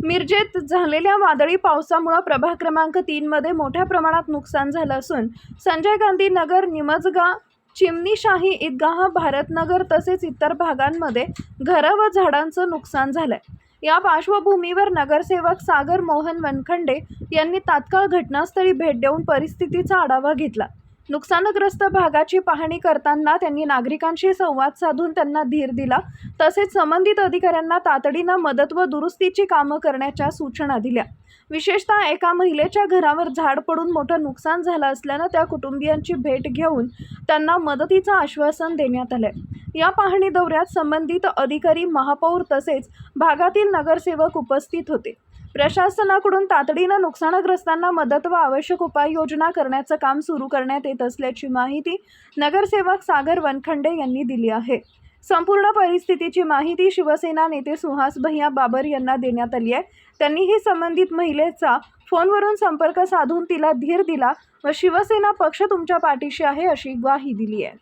मिरजेत झालेल्या वादळी पावसामुळे प्रभाग क्रमांक 3 मध्ये मोठ्या प्रमाणात नुकसान झालं असून संजय गांधी नगर, निमजगा, चिमनीशाही ईदगाह, भारतनगर तसेच इतर भागांमध्ये घरं व झाडांचं नुकसान झालंय। या पार्श्वभूमीवर नगरसेवक सागर मोहन वनखंडे यांनी तात्काळ घटनास्थळी भेट देऊन परिस्थितीचा आढावा घेतला। नुकसानग्रस्त भागाची पाहणी करताना त्यांनी नागरिकांशी संवाद साधून त्यांना धीर दिला, तसेच संबंधित अधिकाऱ्यांना तातडीने मदत व दुरुस्तीची कामं करण्याच्या सूचना दिल्या। विशेषतः एका महिलेच्या घरावर झाड पडून मोठं नुकसान झालं असल्यानं त्या कुटुंबियांची भेट घेऊन त्यांना मदतीचं आश्वासन देण्यात आलंय। या पाहणी दौऱ्यात संबंधित अधिकारी, महापौर तसेच भागातील नगरसेवक उपस्थित होते। प्रशासनाकडून तातडीने नुकसानग्रस्तांना मदत व आवश्यक उपाययोजना करण्याचं काम सुरू करण्यात येत असल्याची माहिती नगरसेवक सागर वनखंडे यांनी दिली आहे। संपूर्ण परिस्थितीची माहिती शिवसेना नेते सुहास भैया बाबर यांना देण्यात आली आहे। त्यांनीही संबंधित महिलेचा फोनवरून संपर्क साधून तिला धीर दिला व शिवसेना पक्ष तुमच्या पाठीशी आहे अशी ग्वाही दिली आहे।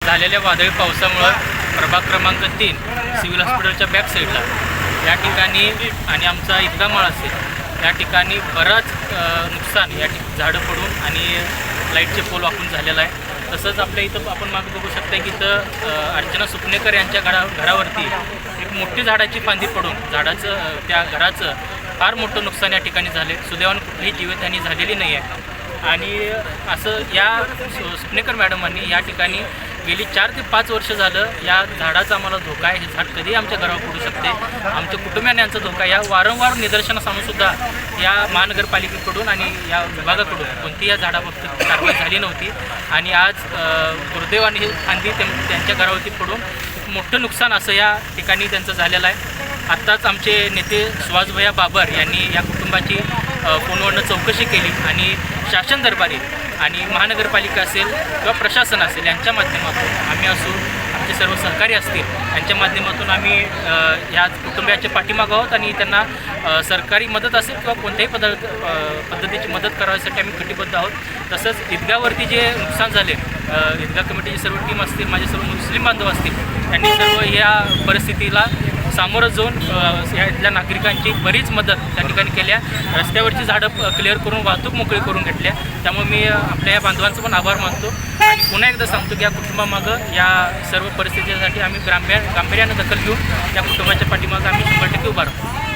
झालेल्या वादळी पावसामुळे प्रभाग क्रमांक 3 सिव्हिल हॉस्पिटलच्या बॅक साईडला या ठिकाणी आणि आमचा ईदगाह माळ असेल या ठिकाणी बराच नुकसान या झाडं पडून आणि लाईटचे पोल वाकून झालेला आहे। तसंच आपल्या इथं आपण मागे बघू शकता की इथं अर्चना सुपनेकर यांच्या घरावरती एक मोठी झाडाची फांदी पडून त्या घराचं फार मोठं नुकसान या ठिकाणी झाले। सुदैवाने कुठलीही जीवितहानी झालेली नाही आहे। आणि असं या सुपनेकर मॅडमांनी या ठिकाणी गेली 4 ते 5 वर्ष झालं या झाडाचा आम्हाला धोका आहे, हे झाड कधीही आमच्या घरावर पडू शकते, आमच्या कुटुंबियांना यांचा धोका या वारंवार निदर्शनास आणूनसुद्धा या महानगरपालिकेकडून आणि या विभागाकडून कोणतीही या झाडाबाबतीत कारवाई झाली नव्हती। आणि आज दुर्दैवाने ही फांदी त्यांच्या घरावरती पडून मोठं नुकसान असं या ठिकाणी त्यांचं झालेलं आहे। आत्ताच आमचे नेते सुहास भैया बाबर यांनी या कुटुंबाची फोनवरनं चौकशी केली आणि शासन दरबारी आणि महानगरपालिका असेल किंवा प्रशासन असेल यांच्या माध्यमातून आम्ही असू, आमचे सर्व सहकारी असतील यांच्या माध्यमातून आम्ही या कुटुंबियाच्या पाठीमागे आहोत आणि त्यांना सरकारी मदत असेल किंवा कोणत्याही पद्धतीची मदत करायसाठी आम्ही कटिबद्ध आहोत। तसंच ईदगाहवरती जे नुकसान झाले, ईदगाह कमिटीची सर्व टीम असतील, माझे सर्व मुस्लिम बांधव असतील, त्यांनी सर्व या परिस्थितीला सामोरं जाऊन या इथल्या नागरिकांची बरीच मदत त्या ठिकाणी केल्या। रस्त्यावरची झाडं क्लिअर करून वाहतूक मोकळी करून घेतल्या। त्यामुळे मी आपल्या या बांधवांचं पण आभार मानतो आणि पुन्हा एकदा सांगतो की या कुटुंबामागं या सर्व परिस्थितीसाठी आम्ही गांभीर्यानं दखल घेऊन या कुटुंबाच्या पाठीमागं आम्ही 100% उभा राहतो।